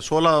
16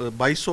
2,200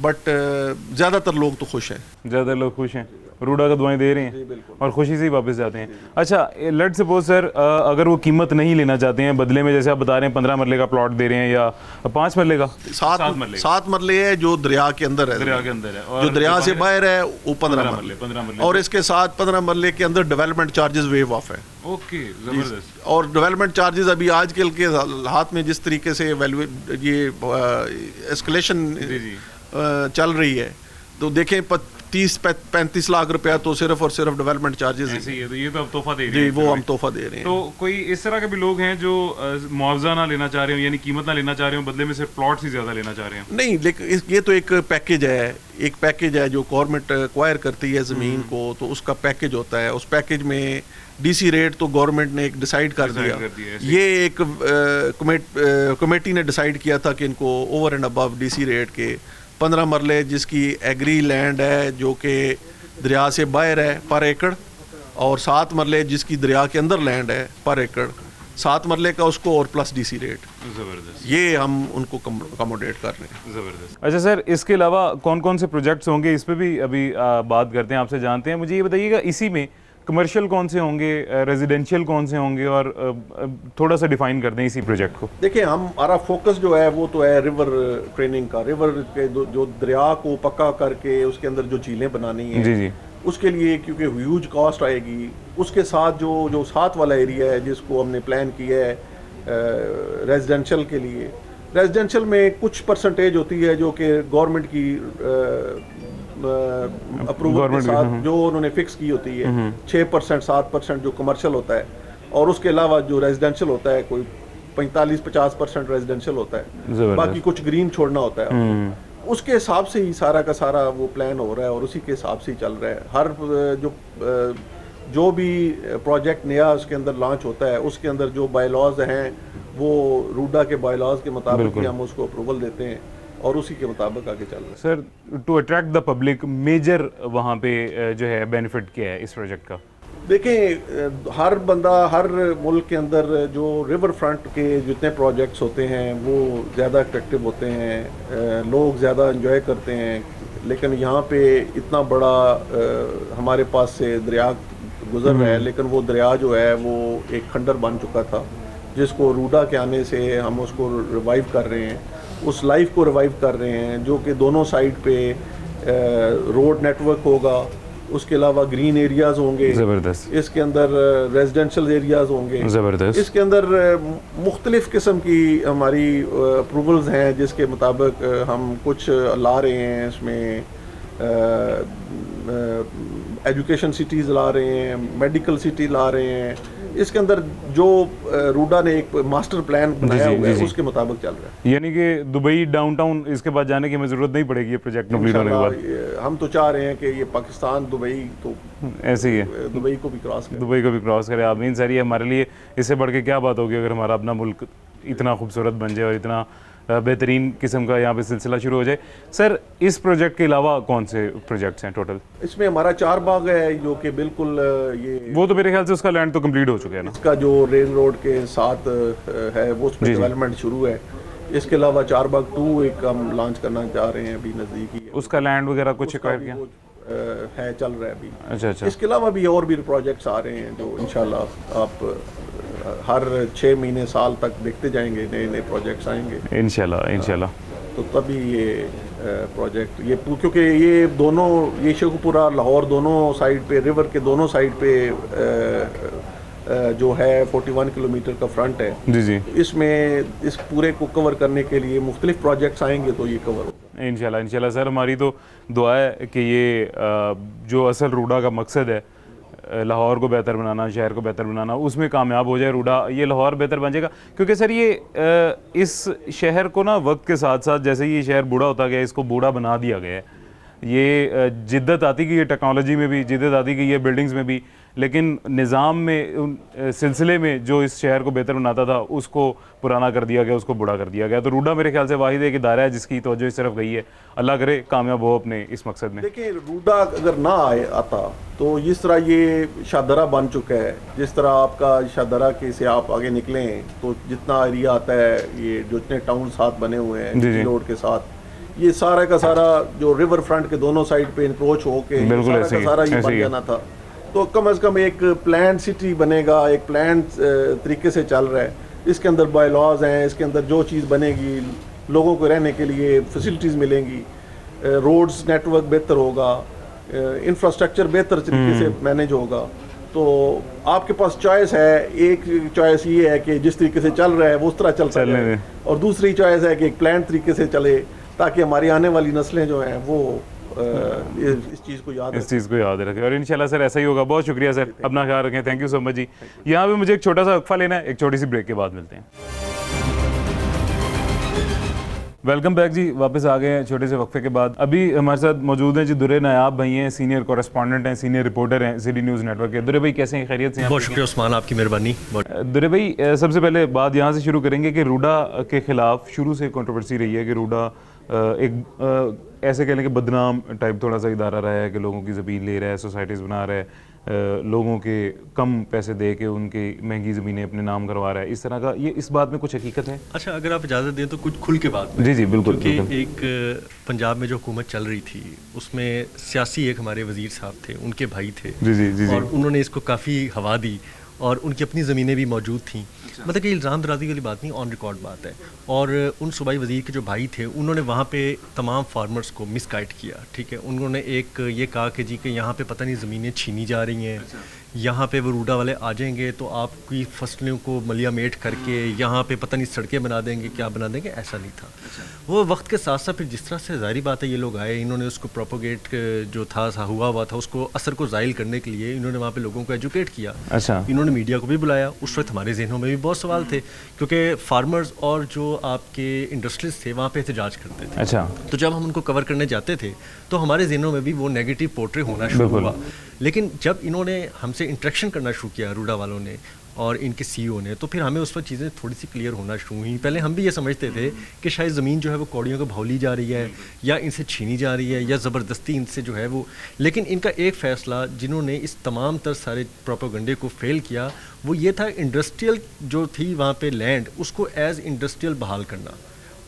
but زیادہ تر لوگ تو خوش ہیں. زیادہ لوگ خوش ہیں, روڈا کا دعائیں دے رہے ہیں اور خوشی سے ہی واپس جاتے ہیں. اچھا لیٹ سپوز سر اگر وہ قیمت نہیں لینا چاہتے ہیں, بدلے میں جیسے آپ بتا رہے ہیں 15 مرلے کا پلاٹ دے رہے ہیں یا 5 مرلے کا, 7 مرلے ہے جو دریا کے اندر ہے, دریا کے اندر ہے, جو دریا سے باہر ہے وہ 15 مرلے, اور اس کے ساتھ 15 مرلے کے اندر ڈیولپمنٹ چارجز ویو آف ہے. اوکے زبردست. اور ڈیولپمنٹ چارجز ابھی آج کل کے ہاتھ میں جس طریقے سے یہ اسکلیشن چل رہی ہے تو دیکھیں 30-35 لاکھ روپیہ تو صرف اور صرف ڈیولپمنٹ چارجز ہیں. یہ تو اب تحفہ دے رہے ہیں. جی وہ ہم تحفہ دے رہے ہیں. تو کوئی اس طرح کے بھی لوگ ہیں جو معاوضہ نہ لینا چاہ رہے ہوں, یعنی قیمت نہ لینا چاہ رہے ہوں, بدلے میں صرف پلاٹس ہی زیادہ لینا چاہ رہے ہیں؟ نہیں, لیکن یہ تو ایک پیکیج ہے جو گورنمنٹ ایکوائر کرتی ہے زمین کو, تو اس کا پیکیج ہوتا ہے. اس پیکیج میں ڈی سی ریٹ تو گورنمنٹ نے ایک ڈیسائیڈ کر دیا. یہ ایک کمیٹی نے ڈیسائیڈ کیا تھا کہ ان کو اوور اینڈ ابو ڈی سی ریٹ کے 15 مرلے جس کی ایگری لینڈ ہے جو کہ دریا سے باہر ہے پر ایکڑ, اور 7 مرلے جس کی دریا کے اندر لینڈ ہے پر ایکڑ, 7 مرلے کا اس کو اور پلس ڈی سی ریٹ. زبردست. یہ ہم ان کو اکوموڈیٹ کر رہے ہیں. زبردست. اچھا سر, اس کے علاوہ کون کون سے پروجیکٹس ہوں گے, اس پہ بھی ابھی بات کرتے ہیں, آپ سے جانتے ہیں. مجھے یہ بتائیے گا اسی میں کمرشل کون سے ہوں گے, ریزیڈینشیل کون سے ہوں گے, اور تھوڑا سا ڈیفائن کر دیں اسی پروجیکٹ کو. دیکھیں ہمارا فوکس جو ہے وہ تو ہے ریور ٹریننگ کا. ریور کے جو دریا کو پکا کر کے اس کے اندر جو جھیلیں بنانی ہیں, جی جی, اس کے لیے کیونکہ ہیوج کاسٹ آئے گی. اس کے ساتھ جو ساتھ والا ایریا ہے جس کو ہم نے پلان کیا ہے ریزیڈینشیل کے لیے, ریزیڈینشیل میں کچھ پرسنٹیج ہوتی ہے جو کہ گورنمنٹ کی اپروول کے ساتھ جو انہوں نے فکس کی ہوتی ہے, 6% 7% جو کمرشل ہوتا ہے, اور اس کے علاوہ جو ریزیڈینشیل ہوتا ہے کوئی 45-50% ریزیڈینشیل ہوتا ہے, باقی کچھ گرین چھوڑنا ہوتا ہے. اس کے حساب سے ہی سارا کا سارا وہ پلان ہو رہا ہے اور اسی کے حساب سے ہی چل رہا ہے. ہر جو بھی پروجیکٹ نیا اس کے اندر لانچ ہوتا ہے اس کے اندر جو بائی لاز ہیں وہ روڈا کے بائی لاز کے مطابق ہی ہم اس کو اپروول دیتے ہیں اور اسی کے مطابق آگے چل رہا ہے. Sir to attract the public major وہاں پہ جو ہے بینیفٹ کیا ہے اس پروجیکٹ کا؟ دیکھیں ہر بندہ ہر ملک کے اندر جو ریور فرنٹ کے جتنے پروجیکٹس ہوتے ہیں وہ زیادہ اٹریکٹیو ہوتے ہیں, لوگ زیادہ انجوائے کرتے ہیں. لیکن یہاں پہ اتنا بڑا ہمارے پاس سے دریا گزر رہا ہے, لیکن وہ دریا جو ہے وہ ایک کھنڈر بن چکا تھا جس کو روڈا کے آنے سے ہم اس کو ریوائیو کر رہے ہیں, اس لائف کو ریوائیو کر رہے ہیں, جو کہ دونوں سائڈ پہ روڈ نیٹ ورک ہوگا, اس کے علاوہ گرین ایریاز ہوں گے, زبردست, اس کے اندر ریزیڈینشل ایریاز ہوں گے, زبردست, اس کے اندر مختلف قسم کی ہماری اپروولز ہیں جس کے مطابق ہم کچھ لا رہے ہیں. اس میں ایجوکیشن سٹیز لا رہے ہیں, میڈیکل سٹی لا رہے ہیں. اس کے اندر جو روڈا نے ایک ماسٹر پلان بنایا ہوا ہے اس کے مطابق چل رہا ہے. یعنی کہ دبئی ڈاؤن ٹاؤن اس کے بعد جانے کی ہمیں ضرورت نہیں پڑے گی یہ پروجیکٹ کمپلیٹ ہونے کے بعد. ہم تو چاہ رہے ہیں کہ یہ پاکستان دبئی تو ایسے ہی ہے, دبئی کو بھی کراس کرے, دبئی کو بھی کراس کرے. آمین سر, یہ ہمارے لیے اس سے بڑھ کے کیا بات ہوگی اگر ہمارا اپنا ملک اتنا خوبصورت بن جائے اور اتنا بہترین قسم کا یہاں پہ سلسلہ شروع ہو جائے. سر اس پروجیکٹ کے علاوہ کون سے پروجیکٹس ہیں ٹوٹل؟ اس میں ہمارا 4 باغ ہے جو کہ بالکل یہ وہ تو میرے خیال سے اس کا لینڈ تو کمپلیٹ ہو چکا ہے نا, اس کا جو ریل روڈ کے ساتھ ہے وہ اس میں ڈیولپمنٹ شروع ہے. اس کے علاوہ 4 باغ 2 ایک ہم لانچ کرنا چاہ رہے ہیں ابھی نزدیک ہی. اس کا لینڈ وغیرہ کچھ ایکوائر کیا ہے, چل رہا ہے ابھی. اچھا اچھا. اس کے علاوہ بھی اور بھی پروجیکٹس آ رہے ہیں جو انشاءاللہ آپ ہر 6 مہینے سال تک دیکھتے جائیں گے, نئے نئے پروجیکٹس آئیں گے انشاءاللہ انشاءاللہ. تو تبھی یہ پروجیکٹ یہ کیونکہ یہ دونوں یہ شیخو پورہ لاہور دونوں سائڈ پہ ریور کے دونوں سائڈ پہ جو ہے 41 کلومیٹر کا فرنٹ ہے. جی جی. اس میں اس پورے کو کور کرنے کے لیے مختلف پروجیکٹس آئیں گے تو یہ کور ہوگا انشاءاللہ انشاءاللہ. سر ہماری تو دعا ہے کہ یہ جو اصل روڈا کا مقصد ہے لاہور کو بہتر بنانا, شہر کو بہتر بنانا, اس میں کامیاب ہو جائے روڈا. یہ لاہور بہتر بن جائے گا کیونکہ سر یہ اس شہر کو نا وقت کے ساتھ ساتھ جیسے یہ شہر بوڑھا ہوتا گیا اس کو بوڑھا بنا دیا گیا ہے. یہ جدت آتی گئی ہے ٹیکنالوجی میں بھی, جدت آتی گئی ہے بلڈنگز میں بھی, لیکن نظام میں سلسلے میں جو اس شہر کو بہتر بناتا تھا اس کو پرانا کر دیا گیا, اس کو بوڑھا کر دیا گیا. تو روڈا میرے خیال سے واحد ایک ادارہ ہے جس کی توجہ اس طرف گئی ہے. اللہ کرے کامیاب ہو اپنے اس مقصد میں. دیکھیں روڈا اگر نہ آتا تو جس طرح یہ شاہدرہ بن چکا ہے, جس طرح آپ کا شاہدرہ کے سے آپ آگے نکلیں تو جتنا ایریا آتا ہے یہ جو اتنے ٹاؤن ساتھ بنے ہوئے ہیں روڈ کے ساتھ, یہ سارا کا سارا جو ریور فرنٹ کے دونوں سائڈ پہ انکروچ ہو کے سارا کا سارا یہ بن جانا تھا. تو کم از کم ایک پلانڈ سٹی بنے گا, ایک پلانڈ طریقے سے چل رہا ہے. اس کے اندر بائی لاز ہیں, اس کے اندر جو چیز بنے گی لوگوں کو رہنے کے لیے فیسلٹیز ملیں گی, روڈز نیٹ ورک بہتر ہوگا, انفراسٹرکچر بہتر طریقے سے مینیج ہوگا. تو آپ کے پاس چوائس ہے, ایک چوائس یہ ہے کہ جس طریقے سے چل رہا ہے وہ اس طرح چلتا ہے, اور دوسری چوائس ہے کہ ایک پلان طریقے سے چلے تاکہ ہماری آنے والی نسلیں جو ہیں وہ اس چیز کو یاد رکھیں. اور انشاءاللہ سر ایسا ہی ہوگا. بہت شکریہ سر, اپنا خیال رکھیں. تھینک یو سو مچ جی. یہاں پہ مجھے ایک چھوٹا سا وقفہ لینا ہے, ایک چھوٹی سی بریک کے بعد ملتے ہیں. ویلکم بیک جی, واپس آ گئے ہیں چھوٹے سے وقفے کے بعد. ابھی ہمارے ساتھ موجود ہیں جی درے نایاب بھائی ہیں, سینئر کورسپونڈنٹ ہیں, سینئر رپورٹر ہیں سٹی نیوز نیٹ ورک کے. درے بھائی کیسے ہیں, خیریت سے ہیں؟ بہت شکریہ عثمان, آپ کی مہربانی. درے بھائی سب سے پہلے بات یہاں سے شروع کریں گے کہ روڈا کے خلاف شروع سے کنٹروورسی رہی ہے کہ روڈا ایک ایسے کہہ لیں کہ بدنام ٹائپ تھوڑا سا ادارہ رہا ہے کہ لوگوں کی زمین لے رہا ہے, سوسائٹیز بنا رہا ہے, لوگوں کے کم پیسے دے کے ان کی مہنگی زمینیں اپنے نام کروا رہا ہے, اس طرح کا. یہ اس بات میں کچھ حقیقت ہے؟ اچھا, اگر آپ اجازت دیں تو کچھ کھل کے بات. جی جی بالکل. کیونکہ ایک پنجاب میں جو حکومت چل رہی تھی اس میں سیاسی ایک ہمارے وزیر صاحب تھے, ان کے بھائی تھے, اور انہوں نے اس کو کافی ہوا دی اور ان کی اپنی زمینیں بھی موجود تھیں. مطلب کہ الزام درازی والی بات نہیں, آن ریکارڈ بات ہے. اور ان صوبائی وزیر کے جو بھائی تھے انہوں نے وہاں پہ تمام فارمرز کو مس گائیڈ کیا. ٹھیک ہے, انہوں نے ایک یہ کہا کہ جی کہ یہاں پہ پتہ نہیں زمینیں چھینی جا رہی ہیں, یہاں پہ وہ روڈا والے آ جائیں گے تو آپ کی فصلوں کو ملیا میٹ کر کے یہاں پہ پتہ نہیں سڑکیں بنا دیں گے, کیا بنا دیں گے. ایسا نہیں تھا. وہ وقت کے ساتھ ساتھ پھر جس طرح سے ظاہری بات ہے یہ لوگ آئے, انہوں نے اس کو پروپوگیٹ جو تھا ہوا تھا اس کو اثر کو زائل کرنے کے لیے انہوں نے وہاں پہ لوگوں کو ایجوکیٹ کیا. انہوں نے میڈیا کو بھی بلایا. اس وقت ہمارے ذہنوں میں بھی بہت سوال تھے کیونکہ فارمرز اور جو آپ کے انڈسٹریز تھے وہاں پہ احتجاج کرتے تھے. تو جب ہم ان کو کور کرنے جاتے تھے تو ہمارے ذہنوں میں بھی وہ نیگیٹو پورٹری ہونا شروع ہوا. لیکن جب انہوں نے ہم سے انٹریکشن کرنا شروع کیا روڈا والوں نے اور ان کے سی او نے, تو پھر ہمیں اس وقت چیزیں تھوڑی سی کلیئر ہونا شروع ہوئیں. پہلے ہم بھی یہ سمجھتے تھے کہ شاید زمین جو ہے وہ کوڑیوں کو بھولی جا رہی ہے یا ان سے چھینی جا رہی ہے یا زبردستی ان سے جو ہے وہ. لیکن ان کا ایک فیصلہ جنہوں نے اس تمام تر سارے پروپیگنڈے کو فیل کیا وہ یہ تھا, انڈسٹریل جو تھی وہاں پہ لینڈ اس کو ایز انڈسٹریل بحال کرنا.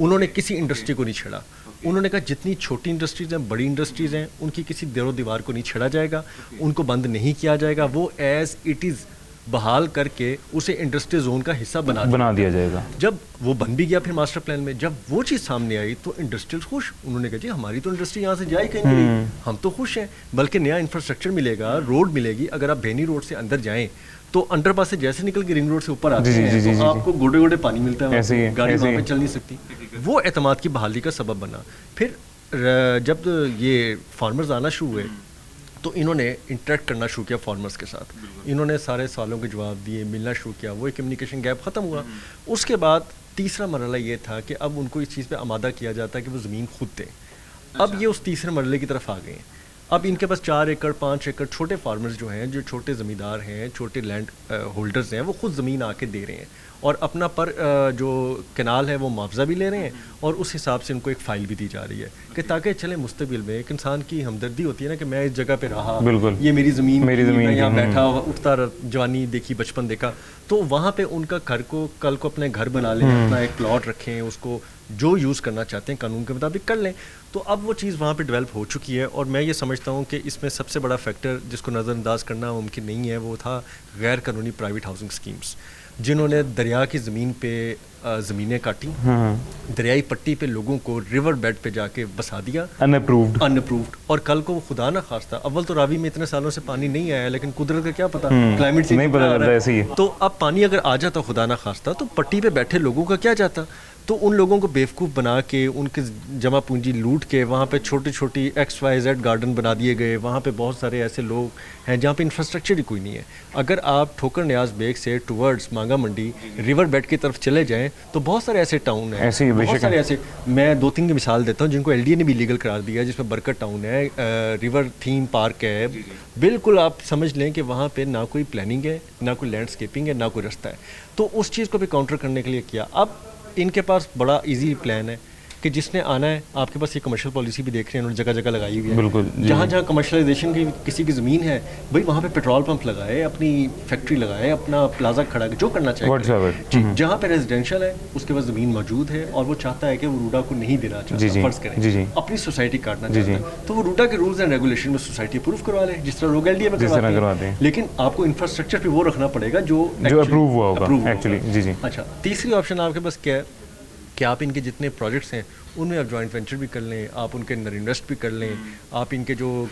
انہوں نے کسی انڈسٹری کو نہیں چھیڑا. انہوں نے کہا جتنی چھوٹی انڈسٹریز ہیں, بڑی انڈسٹریز ہیں, ان کی کسی دیر و دیوار کو نہیں چھیڑا جائے گا, ان کو بند نہیں کیا جائے گا, وہ ایز اٹ از بحال کر کے اسے انڈسٹری زون کا حصہ بنا دیا جائے گا. جب وہ بن بھی گیا پھر ماسٹر پلان میں, جب وہ چیز سامنے آئی تو انڈسٹریل خوش. انہوں نے کہا جی ہماری تو انڈسٹری یہاں سے جائے کہیں نہیں, ہم تو خوش ہیں, بلکہ نیا انفراسٹرکچر ملے گا, روڈ ملے گی. اگر آپ بینی روڈ سے اندر جائیں تو انڈر پاس سے جیسے نکل کے رنگ روڈ سے اوپر آتے ہیں تو آپ کو گوڑے گوڑے پانی ملتا ہے, گاڑی وہاں پہ چل نہیں سکتی. وہ اعتماد کی بحالی کا سبب بنا. پھر جب یہ فارمرز آنا شروع ہوئے تو انہوں نے انٹریکٹ کرنا شروع کیا فارمرز کے ساتھ. انہوں نے سارے سوالوں کے جواب دیے, ملنا شروع کیا, وہ ایک کمیونیکیشن گیپ ختم ہوا. اس کے بعد تیسرا مرحلہ یہ تھا کہ اب ان کو اس چیز پہ آمادہ کیا جاتا ہے کہ وہ زمین خود دیں. اب یہ اس تیسرے مرحلے کی طرف آ گئے ہیں. اب ان کے پاس 4 ایکڑ 5 ایکڑ چھوٹے فارمرز جو ہیں, جو چھوٹے زمیندار ہیں, چھوٹے لینڈ ہولڈرز ہیں, وہ خود زمین آ کے دے رہے ہیں اور اپنا پر جو کینال ہے وہ معاوضہ بھی لے رہے ہیں اور اس حساب سے ان کو ایک فائل بھی دی جا رہی ہے کہ تاکہ چلے مستقبل میں ایک انسان کی ہمدردی ہوتی ہے نا کہ میں اس جگہ پہ رہا, یہ میری زمین میں یہاں بیٹھا اٹھتا, جوانی دیکھی, بچپن دیکھا, تو وہاں پہ ان کا گھر کو کل کو اپنے گھر بنا لیں, اپنا ایک پلاٹ رکھیں, اس کو جو یوز کرنا چاہتے ہیں قانون کے مطابق کر لیں. تو اب وہ چیز وہاں پہ ڈیولپ ہو چکی ہے. اور میں یہ سمجھتا ہوں کہ اس میں سب سے بڑا فیکٹر جس کو نظر انداز کرنا ممکن نہیں ہے وہ تھا غیر قانونی پرائیویٹ ہاؤسنگ اسکیمز, جنہوں نے دریا کی زمین پہ زمینیں کاٹی, دریائی پٹی پہ لوگوں کو ریور بیڈ پہ جا کے بسا دیا ان اپرووڈ. اور کل کو وہ خدا نہ خواستہ, اول تو راوی میں اتنے سالوں سے پانی نہیں آیا, لیکن قدرت کا کیا پتا, کلائمیٹ چینج, تو اب پانی اگر آ جاتا خدا نہ خواستہ تو پٹی پہ بیٹھے لوگوں کا کیا جاتا. تو ان لوگوں کو بیوقوف بنا کے ان کے جمع پونجی لوٹ کے وہاں پہ چھوٹی چھوٹی XYZ گارڈن بنا دیے گئے. وہاں پہ بہت سارے ایسے لوگ ہیں جہاں پہ انفراسٹرکچر ہی کوئی نہیں ہے. اگر آپ ٹھوکر نیاز بیگ سے ٹورڈز مانگا منڈی ریور بیڈ کی طرف چلے جائیں تو بہت سارے ایسے ٹاؤن ہیں, بہت سارے ایسے, میں 2-3 کی مثال دیتا ہوں جن کو LDA نے بھی لیگل قرار دیا, جس میں برکت ٹاؤن ہے, ریور تھیم پارک ہے. بالکل آپ سمجھ لیں کہ وہاں پہ نہ کوئی پلاننگ ہے, نہ کوئی لینڈسکیپنگ ہے, نہ کوئی رستہ ہے. تو اس چیز کو بھی کاؤنٹر کرنے کے لیے کیا. اب ان کے پاس بڑا ایزی پلان ہے کہ جس نے آنا ہے, آپ کے پاس یہ کمرشل پالیسی بھی دیکھ رہے ہیں, انہوں نے جگہ جگہ لگائی ہوئی ہے. بالکل, جہاں جہاں کمرشلائزیشن کی کسی کی زمین ہے بھائی وہاں پہ پیٹرول پمپ لگائے, اپنی فیکٹری لگائے, اپنا پلازا کھڑا جو کرنا چاہیے. جی, جہاں پہ ریزیڈینشیل ہے اس کے پاس زمین موجود ہے اور وہ چاہتا ہے کہ وہ روڈا کو نہیں دینا چاہتا, فرض کریں اپنی سوسائٹی کاٹنا چاہتا ہے, تو وہ روڈا کے رولز اینڈ ریگولیشن میں سوسائٹی اپروو کروا لے, جس طرح لوگ ایل ڈی اے میں کرواتے ہیں. لیکن آپ کو انفراسٹرکچر پہ وہ رکھنا پڑے گا جو اپروو ہوا ہوگا ایکچولی. جی جی. اچھا, تیسری آپشن آپ کے پاس کیا ہے کہ آپ ان کے جتنے پروجیکٹس ہیں ان میں آپ جوائنٹ وینچر بھی کر لیں, آپ ان کے اندر انویسٹ بھی کر لیں, آپ ان کے جو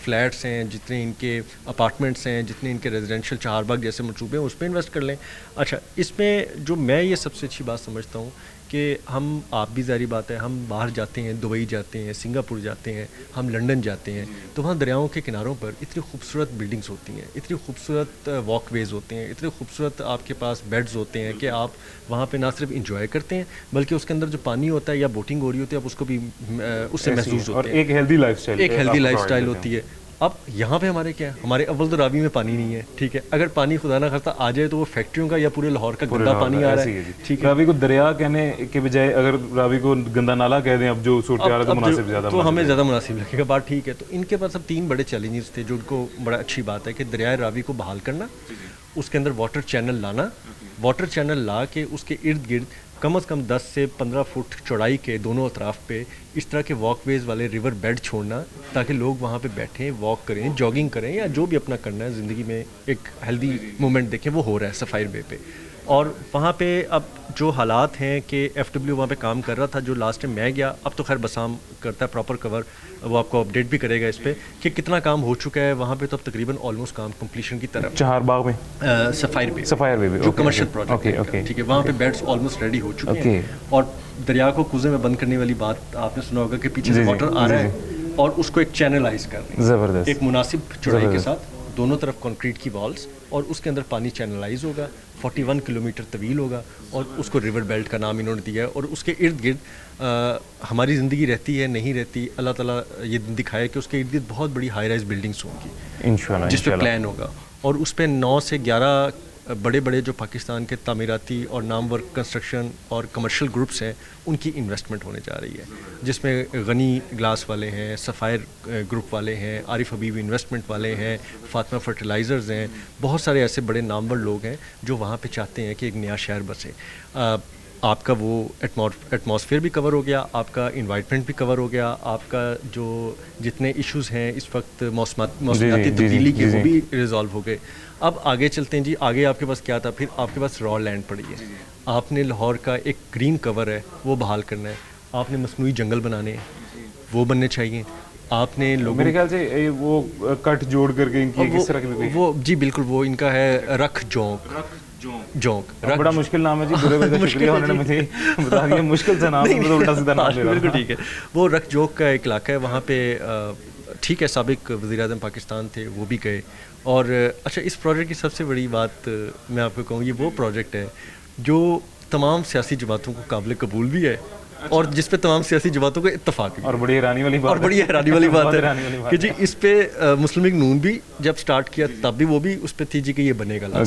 فلیٹس ہیں, جتنے ان کے اپارٹمنٹس ہیں, جتنے ان کے ریزیڈینشیل چہار باغ جیسے منصوبے ہیں اس پہ انویسٹ کر لیں. اچھا, اس میں جو میں یہ سب سے اچھی بات سمجھتا ہوں کہ ہم, آپ بھی ظاہری بات ہے, ہم باہر جاتے ہیں, دبئی جاتے ہیں, سنگاپور جاتے ہیں, ہم لنڈن جاتے ہیں, تو وہاں دریاؤں کے کناروں پر اتنی خوبصورت بلڈنگس ہوتی ہیں, اتنی خوبصورت واک ویز ہوتے ہیں, اتنے خوبصورت آپ کے پاس بیڈز ہوتے ہیں کہ آپ وہاں پہ نہ صرف انجوائے کرتے ہیں بلکہ اس کے اندر جو پانی ہوتا ہے یا بوٹنگ ہو رہی ہوتی ہے آپ اس کو بھی اس سے محسوس ہوتے ہیں. ایک ہیلدی لائف اسٹائل ہوتی ہے. اب یہاں پہ ہمارے کیا ہے, ہمارے اول تو راوی میں پانی نہیں ہے, ٹھیک ہے, اگر پانی خدا نہ خواستہ آ جائے تو وہ فیکٹریوں کا یا پورے لاہور کا گندا پانی آ رہا ہے. ٹھیک ہے, راوی کو دریا کہنے کے بجائے اگر راوی کو گندا نالا کہہ دیں اب جو صورتحال ہے تو مناسب زیادہ, تو ہمیں زیادہ مناسب لگے گا. بات ٹھیک ہے. تو ان کے پاس اب 3 بڑے چیلنجز تھے جو ان کو بڑا اچھی بات ہے کہ دریائے راوی کو بحال کرنا, اس کے اندر واٹر چینل لانا, واٹر چینل لا کے اس کے ارد گرد کم از کم 10 سے 15 فٹ چوڑائی کے دونوں اطراف پہ اس طرح کے واک ویز والے ریور بیڈ چھوڑنا تاکہ لوگ وہاں پہ بیٹھیں, واک کریں, جاگنگ کریں یا جو بھی اپنا کرنا ہے زندگی میں ایک ہیلدی مومنٹ دیکھیں. وہ ہو رہا ہے سفائر بے پہ. اور وہاں پہ اب جو حالات ہیں کہ ایف ڈبلیو وہاں پہ کام کر رہا تھا, جو لاسٹ ٹائم میں گیا, اب تو خیر بسام کرتا ہے پراپر کور, وہ آپ کو اپڈیٹ بھی کرے گا اس پہ کہ کتنا کام ہو چکا ہے وہاں پہ. تو اب تقریباً آلموسٹ کام کمپلیشن کی طرف چہار باغ میں سفائر بے جو کمرشل پروجیکٹ ہے, ٹھیک ہے, وہاں پہ بیڈس آلموسٹ ریڈی ہو چکے ہیں. اور دریا کو کوزے میں بند کرنے والی بات آپ نے سنا ہوگا کہ پیچھے سے واٹر آ رہا ہے اور اس کو ایک چینلائز کر رہے ہیں زبردست, ایک مناسب چوڑائی کے ساتھ, دونوں طرف کنکریٹ کی والز, اور اس کے اندر پانی چینلائز ہوگا, 41 کلومیٹر طویل ہوگا, اور اس کو ریور بیلٹ کا نام انہوں نے دیا ہے. اور اس کے ارد گرد ہماری زندگی رہتی ہے نہیں رہتی, اللہ تعالیٰ یہ دکھائے کہ اس کے ارد گرد بہت بڑی ہائی رائز بلڈنگس ہوں گی انشاءاللہ, جس پہ پلان ہوگا, اور اس پہ 9 سے 11 بڑے بڑے جو پاکستان کے تعمیراتی اور نامور کنسٹرکشن اور کمرشل گروپس ہیں ان کی انویسٹمنٹ ہونے جا رہی ہے, جس میں غنی گلاس والے ہیں, سفائر گروپ والے ہیں, عارف حبیب انویسٹمنٹ والے ہیں, فاطمہ فرٹیلائزرز ہیں, بہت سارے ایسے بڑے نامور لوگ ہیں جو وہاں پہ چاہتے ہیں کہ ایک نیا شہر بسے. آپ کا وہ ایٹماسفیئر بھی کور ہو گیا, آپ کا انوائرمنٹ بھی کور ہو گیا, آپ کا جو جتنے ایشوز ہیں اس وقت موسمیاتی تبدیلی کے وہ بھی ریزالو ہو گئے. اب آگے چلتے ہیں جی, آگے آپ کے پاس کیا تھا, پھر آپ کے پاس را لینڈ پڑی ہے, آپ نے لاہور کا ایک گرین کور ہے وہ بحال کرنا ہے, آپ نے مصنوعی جنگل بنانے ہیں وہ بننے چاہیے, آپ نے لوگوں میرے خیال سے وہ کٹ جوڑ کر کے ان کی کس طرح کی وہ, جی بالکل, وہ ان کا ہے رکھ جونک بڑا مشکل نام ہے جی, برے شکریہ انہوں نے مجھے بتا دیا, مشکل سے نام ہے, الٹا سیدھا نام لے رہا ہوں. بالکل ٹھیک ہے. وہ رکھ جونک کا ایک علاقہ ہے, وہاں پہ ٹھیک ہے سابق وزیر اعظم پاکستان تھے وہ بھی گئے. اور اچھا, اس پروجیکٹ کی سب سے بڑی بات میں آپ کو کہوں, یہ وہ پروجیکٹ ہے جو تمام سیاسی جماعتوں کو قابل قبول بھی ہے اور جس پہ تمام سیاسی جماعتوں کو اتفاق بھی. اور بڑی حیرانی والی بات ہے کہ جی اس پہ مسلم لیگ نون بھی جب سٹارٹ کیا تب بھی وہ بھی اس پہ تھی جی کہ یہ بنے گا.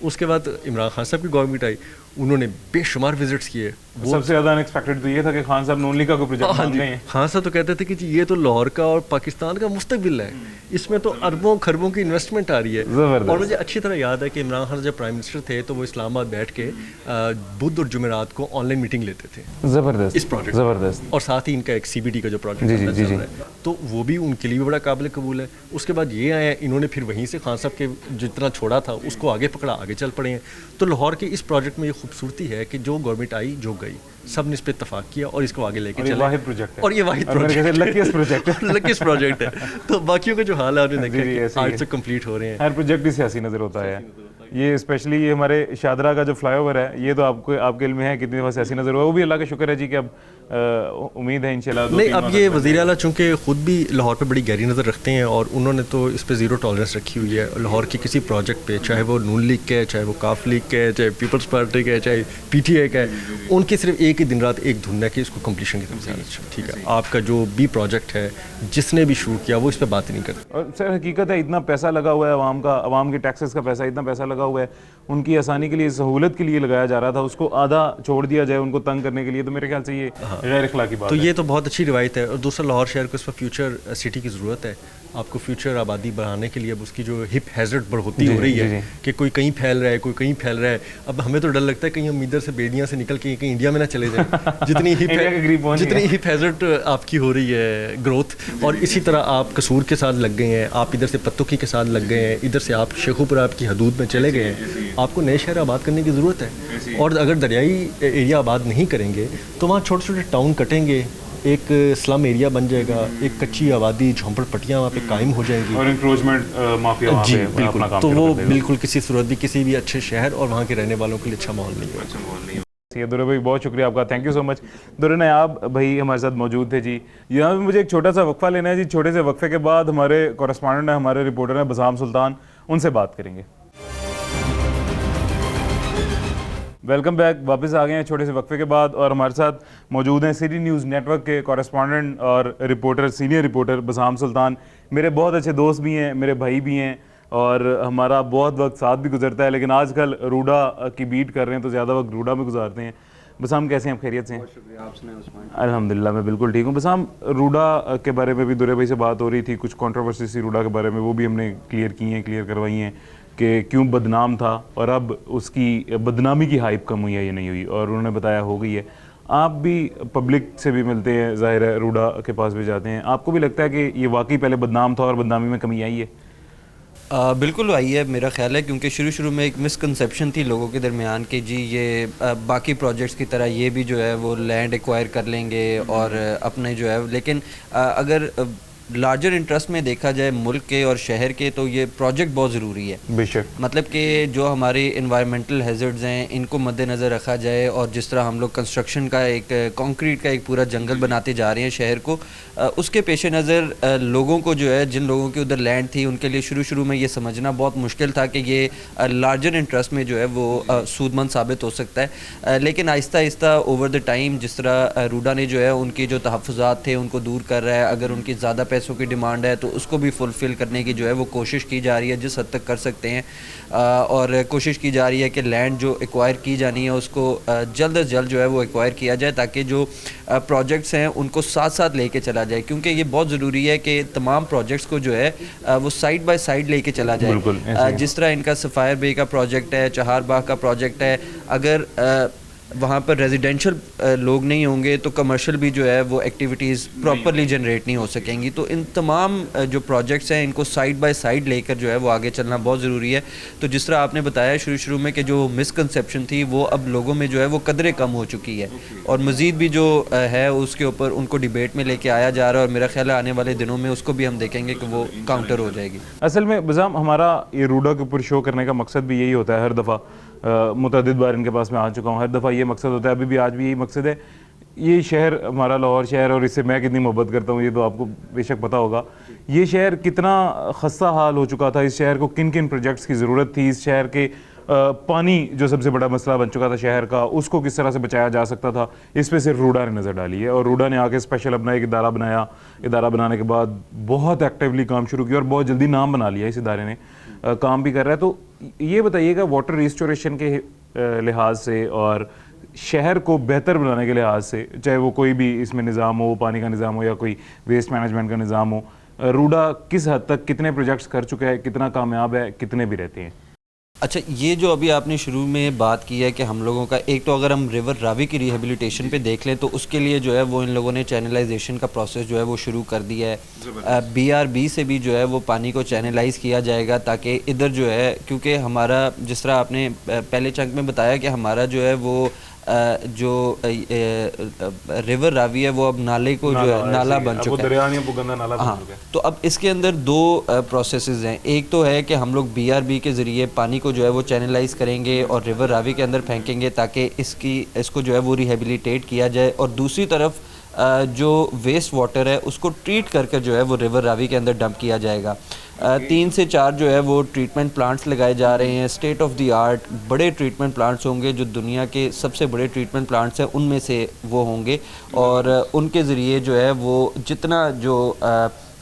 اس کے بعد عمران خان صاحب کی گورنمنٹ آئی, انہوں نے بے شمار وزٹس کیے. سب سے زیادہ ان ایکسپیکٹڈ تو یہ تھا کہ خان صاحب نون لیگ کا کوئی پروجیکٹ مان رہے ہیں. خان صاحب تو کہتے تھے کہ جی یہ تو لاہور کا اور پاکستان کا مستقبل ہے, اس میں تو اربوں خربوں کی انویسٹمنٹ آ رہی ہے. اور مجھے اچھی طرح یاد ہے کہ عمران خان جب پرائم منسٹر تھے تو وہ اسلام آباد بیٹھ کے بدھ اور جمعرات کو آن لائن میٹنگ لیتے تھے. زبردست, اس پروجیکٹ زبردست. اور ساتھ ہی ان کا ایک سی بی ڈی کا جو پروجیکٹ چل رہا ہے تو وہ بھی ان کے لیے بھی بڑا قابل قبول ہے. اس کے بعد یہ آئے, انہوں نے پھر وہیں سے خان صاحب کے جتنا چھوڑا تھا اس کو آگے پکڑا, آگے چل پڑے ہیں. تو لاہور کے اس پروجیکٹ میں یہ خوبصورتی ہے کہ جو گورنمنٹ آئی جو گئی, سب نے اس پہ اتفاق کیا اور اس کو آگے لے کے چلے. اور یہ واحد لکیسٹ پروجیکٹ ہے. تو باقیوں کا جو حال ہے آپ نے دیکھا آج تک کمپلیٹ ہو رہے ہیں. ہر پروجیکٹ ہی سیاسی نظر ہوتا ہے. یہ اسپیشلی یہ ہمارے شادرہ کا جو فلائی اوور ہے, یہ تو آپ کے علم میں ہے کتنی دفعہ سیاسی نظر ہوا, وہ بھی اللہ کا شکر ہے جی کہ اب امید ہے انشاءاللہ. نہیں, اب یہ وزیر اعلیٰ چونکہ خود بھی لاہور پہ بڑی گہری نظر رکھتے ہیں اور انہوں نے تو اس پہ زیرو ٹالرنس رکھی ہوئی ہے. لاہور کی کسی پروجیکٹ پہ, چاہے وہ نون لیگ کا ہے, چاہے وہ کاف لیگ کا ہے, چاہے پیپلز پارٹی کا ہے, چاہے پی ٹی آئی کا ہے, ان کی صرف ایک ہی دن رات ایک دھن ہے کہ اس کو کمپلیشن کی طرف سے. ٹھیک ہے, آپ کا جو بھی پروجیکٹ ہے جس نے بھی شروع کیا وہ اس پہ بات ہی نہیں کرتا. اور سر حقیقت ہے اتنا پیسہ لگا ہوا ہے عوام کا, عوام کے ٹیکسز کا پیسہ, اتنا پیسہ لگا ہوا ہے, ان کی آسانی کے لیے, سہولت کے لیے لگایا جا رہا تھا, اس کو آدھا چھوڑ دیا جائے ان کو تنگ کرنے کے لیے, تو میرے خیال سے یہ غیر اخلاقی بات ہے. تو یہ تو بہت اچھی روایت ہے. اور دوسرا, لاہور شہر کو اس وقت فیوچر سٹی کی ضرورت ہے. آپ کو فیوچر آبادی بڑھانے کے لیے اب اس کی جو ہپ ہیزرڈ بڑھوتی ہو رہی ہے کہ کوئی کہیں پھیل رہا ہے, کوئی کہیں پھیل رہا ہے. اب ہمیں تو ڈر لگتا ہے کہیں ہم ادھر سے بیڑیاں سے نکل کے کہیں انڈیا میں نہ چلے جائیں, جتنی ہپ ہیزرڈ آپ کی ہو رہی ہے گروتھ. اور اسی طرح آپ قصور کے ساتھ لگ گئے ہیں, آپ ادھر سے پتوکی کے ساتھ لگ گئے ہیں, ادھر سے آپ شیخوپورہ آپ کی حدود میں چلے گئے ہیں. آپ کو نئے شہر آباد کرنے کی ضرورت ہے. اور اگر دریائی ایریا آباد نہیں کریں گے تو وہاں چھوٹے چھوٹے ٹاؤن کٹیں گے, ایک سلم ایریا بن جائے گا, ایک کچی آبادی جھونپڑ پٹیاں وہاں پہ قائم ہو جائیں گی, اور انکروچمنٹ مافیا وہاں جی پہ بالکل. تو وہ بالکل کسی صورت بھی کسی بھی اچھے شہر اور وہاں کے رہنے والوں کے لیے اچھا ماحول نہیں ہوگا. درے بھائی بہت شکریہ آپ کا, تھینک یو سو مچ. درے نایاب بھائی ہمارے ساتھ موجود تھے جی. یہاں پہ مجھے ایک چھوٹا سا وقفہ لینا ہے جی. چھوٹے سے وقفے کے بعد ہمارے کورسپونڈنٹ ہیں, ہمارے رپورٹر ہیں بسام سلطان, ان سے بات کریں گے. ویلکم بیک, واپس آ گئے ہیں چھوٹے سے وقفے کے بعد, اور ہمارے ساتھ موجود ہیں سٹی نیوز نیٹ ورک کے کورسپونڈنٹ اور رپورٹر, سینئر رپورٹر بسام سلطان. میرے بہت اچھے دوست بھی ہیں, میرے بھائی بھی ہیں, اور ہمارا بہت وقت ساتھ بھی گزرتا ہے, لیکن آج کل روڈا کی بیٹ کر رہے ہیں تو زیادہ وقت روڈا میں گزارتے ہیں. بسام کیسے ہیں آپ, خیریت سے ہیں؟ الحمدللہ میں بالکل ٹھیک ہوں. بسام, روڈا کے بارے میں بھی درے بھائی سے بات ہو رہی تھی, کچھ کنٹروورسی سی روڈا کے بارے میں, وہ بھی ہم نے کلیئر کروائی ہیں کہ کیوں بدنام تھا اور اب اس کی بدنامی کی ہائپ کم ہوئی ہے یا نہیں ہوئی, اور انہوں نے بتایا ہو گئی ہے. آپ بھی پبلک سے بھی ملتے ہیں, ظاہر ہے روڈا کے پاس بھی جاتے ہیں, آپ کو بھی لگتا ہے کہ یہ واقعی پہلے بدنام تھا اور بدنامی میں کمی آئی ہے؟ بالکل آئی ہے میرا خیال ہے, کیونکہ شروع میں ایک مسکنسیپشن تھی لوگوں کے درمیان کہ جی یہ باقی پروجیکٹس کی طرح یہ بھی جو ہے وہ لینڈ ایکوائر کر لیں گے اور اپنے جو ہے, لیکن اگر لارجر انٹرسٹ میں دیکھا جائے ملک کے اور شہر کے, تو یہ پروجیکٹ بہت ضروری ہے. بے شک. مطلب کہ جو ہمارے انوائرمنٹل ہیزرڈز ہیں ان کو مد نظر رکھا جائے, اور جس طرح ہم لوگ کنسٹرکشن کا ایک کانکریٹ کا ایک پورا جنگل بناتے جا رہے ہیں شہر کو, اس کے پیش نظر لوگوں کو جو ہے, جن لوگوں کی ادھر لینڈ تھی ان کے لیے شروع میں یہ سمجھنا بہت مشکل تھا کہ یہ لارجر انٹرسٹ میں جو ہے وہ سود مند ثابت ہو سکتا ہے. لیکن آہستہ آہستہ اوور دا ٹائم جس طرح روڈا نے جو ہے ان کی جو تحفظات تھے ان کو دور کر رہا ہے, اگر ان کی زیادہ پیسوں کی ڈیمانڈ ہے تو اس کو بھی فلفل کرنے کی جو ہے وہ کوشش کی جا رہی ہے جس حد تک کر سکتے ہیں, اور کوشش کی جا رہی ہے کہ لینڈ جو ایکوائر کی جانی ہے اس کو جلد از جلد جو ہے وہ ایکوائر کیا جائے, تاکہ جو پروجیکٹس ہیں ان کو ساتھ ساتھ لے کے چلا جائے, کیونکہ یہ بہت ضروری ہے کہ تمام پروجیکٹس کو جو ہے وہ سائیڈ بائی سائیڈ لے کے چلا جائے. جس طرح ان کا سفائر بے کا پروجیکٹ ہے, چہار باغ کا پروجیکٹ ہے, اگر وہاں پر ریزیڈینشل لوگ نہیں ہوں گے تو کمرشل بھی جو ہے وہ ایکٹیویٹیز پراپرلی جنریٹ نہیں ہو سکیں گی. تو ان تمام جو پروجیکٹس ہیں ان کو سائیڈ بائی سائیڈ لے کر جو ہے وہ آگے چلنا بہت ضروری ہے. تو جس طرح آپ نے بتایا شروع میں کہ جو مسکنسیپشن تھی وہ اب لوگوں میں جو ہے وہ قدرے کم ہو چکی ہے, اور مزید بھی جو ہے اس کے اوپر ان کو ڈیبیٹ میں لے کے آیا جا رہا ہے, اور میرا خیال ہے آنے والے دنوں میں اس کو بھی ہم دیکھیں گے کہ وہ کاؤنٹر ہو جائے گی. اصل میں بزام ہمارا یہ روڈا کے اوپر شو کرنے کا مقصد بھی یہی ہوتا ہے. ہر دفعہ متعدد بار ان کے پاس میں آ چکا ہوں, ہر دفعہ یہ مقصد ہوتا ہے, ابھی بھی آج بھی یہی مقصد ہے. یہ شہر ہمارا لاہور شہر, اور اس سے میں کتنی محبت کرتا ہوں یہ تو آپ کو بے شک پتہ ہوگا. یہ شہر کتنا خستہ حال ہو چکا تھا, اس شہر کو کن کن پروجیکٹس کی ضرورت تھی, اس شہر کے پانی جو سب سے بڑا مسئلہ بن چکا تھا شہر کا, اس کو کس طرح سے بچایا جا سکتا تھا, اس پہ صرف روڈا نے نظر ڈالی ہے. اور روڈا نے آ کے اسپیشل اپنا ایک ادارہ بنایا, ادارہ بنانے کے بعد بہت ایکٹیولی کام شروع کیا اور بہت جلدی نام بنا لیا اس ادارے نے, کام بھی کر رہا ہے. تو یہ بتائیے گا واٹر ریسٹوریشن کے لحاظ سے اور شہر کو بہتر بنانے کے لحاظ سے, چاہے وہ کوئی بھی اس میں نظام ہو, پانی کا نظام ہو یا کوئی ویسٹ مینجمنٹ کا نظام ہو, روڈا کس حد تک کتنے پروجیکٹس کر چکا ہے, کتنا کامیاب ہے, کتنے بھی رہتے ہیں؟ اچھا, یہ جو ابھی آپ نے شروع میں بات کی ہے کہ ہم لوگوں کا ایک تو اگر ہم ریور راوی کی ریہیبلیٹیشن پہ دیکھ لیں تو اس کے لیے جو ہے وہ ان لوگوں نے چینلائزیشن کا پروسیس جو ہے وہ شروع کر دیا ہے. BRB سے بھی جو ہے وہ پانی کو چینلائز کیا جائے گا, تاکہ ادھر جو ہے, کیونکہ ہمارا جس طرح آپ نے پہلے چنک میں بتایا کہ ہمارا جو ہے وہ جو ریور راوی ہے وہ اب نالے کو جو ہے نالا بن چکا ہے. ہاں, تو اب اس کے اندر دو پروسیسز ہیں. ایک تو ہے کہ ہم لوگ BRB کے ذریعے پانی کو جو ہے وہ چینلائز کریں گے اور ریور راوی کے اندر پھینکیں گے تاکہ اس کو جو ہے وہ ریہیبلیٹیٹ کیا جائے, اور دوسری طرف جو ویسٹ واٹر ہے اس کو ٹریٹ کر کے جو ہے وہ ریور راوی کے اندر ڈمپ کیا جائے گا. 3 سے 4 جو ہے وہ ٹریٹمنٹ پلانٹس لگائے جا رہے ہیں, اسٹیٹ آف دی آرٹ بڑے ٹریٹمنٹ پلانٹس ہوں گے, جو دنیا کے سب سے بڑے ٹریٹمنٹ پلانٹس ہیں ان میں سے وہ ہوں گے, اور ان کے ذریعے جو ہے وہ جتنا جو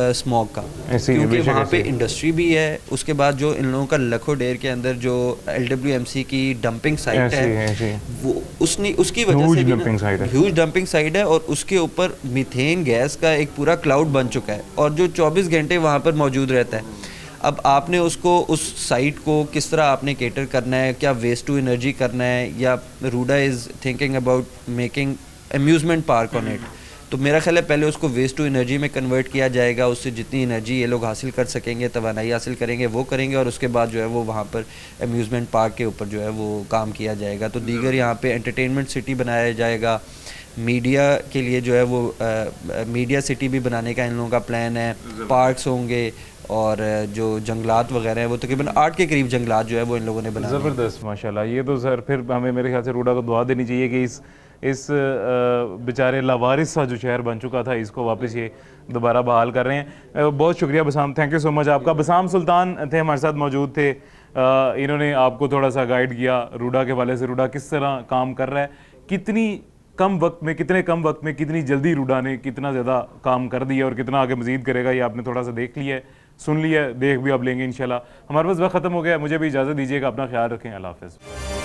اسموگ کا، ایسے ہی، کیونکہ بے شک وہاں ایسے پہ ہی۔ انڈسٹری بھی ہے، اس کے بعد جو ان لوگوں کا لکھو ڈیر کے اندر جو LWMC کی ڈمپنگ سائٹ ایسے ہی، ہے ایسے ہی۔ وہ اس کی وجہ Huge سے بھی dumping site ہے۔ ہیوج ڈمپنگ سائٹ ہے، اور اس کے اوپر میتھین گیس کا ایک پورا کلاؤڈ بن چکا ہے، اور جو 24 گھنٹے وہاں پر موجود رہتا ہے۔ اب آپ نے اس کو اس سائٹ کو کس طرح آپ نے کیٹر کرنا ہے، کیا ویسٹ ٹو انرجی کرنا ہے، یا RUDA is thinking about making amusement park on it, تو میرا خیال ہے پہلے اس کو ویسٹ ٹو انرجی میں کنورٹ کیا جائے گا، اس سے جتنی انرجی یہ لوگ حاصل کر سکیں گے، توانائی حاصل کریں گے وہ کریں گے، اور اس کے بعد جو ہے وہ وہاں پر امیوزمنٹ پارک کے اوپر جو ہے وہ کام کیا جائے گا۔ تو دیگر یہاں پہ انٹرٹینمنٹ سٹی بنایا جائے گا، میڈیا کے لیے جو ہے وہ میڈیا سٹی بھی بنانے کا ان لوگوں کا پلان ہے، پارکس ہوں گے، اور جو جنگلات وغیرہ ہیں وہ تقریباً 8 کے قریب جنگلات جو ہے وہ ان لوگوں نے بنائے ہیں۔ زبردست، ماشاءاللہ۔ یہ تو سر پھر ہمیں میرے خیال سے روڈا کو دعا دینی چاہیے کہ اس بیچارے لاوارث سا جو شہر بن چکا تھا اس کو واپس یہ دوبارہ بحال کر رہے ہیں۔ بہت شکریہ بسام، تھینک یو سو مچ آپ کا۔ بسام سلطان تھے ہمارے ساتھ موجود تھے، انہوں نے آپ کو تھوڑا سا گائیڈ کیا روڈا کے حوالے سے، روڈا کس طرح کام کر رہا ہے، کتنے کم وقت میں کتنی جلدی روڈا نے کتنا زیادہ کام کر دیا، اور کتنا آگے مزید کرے گا، یہ آپ نے تھوڑا سا دیکھ لیا ہے، سن لیا ہے، دیکھ بھی آپ لیں گے انشاءاللہ۔ ہمارے پاس وقت ختم ہو گیا، مجھے بھی اجازت دیجیے گا، اپنا خیال رکھیں، اللہ حافظ۔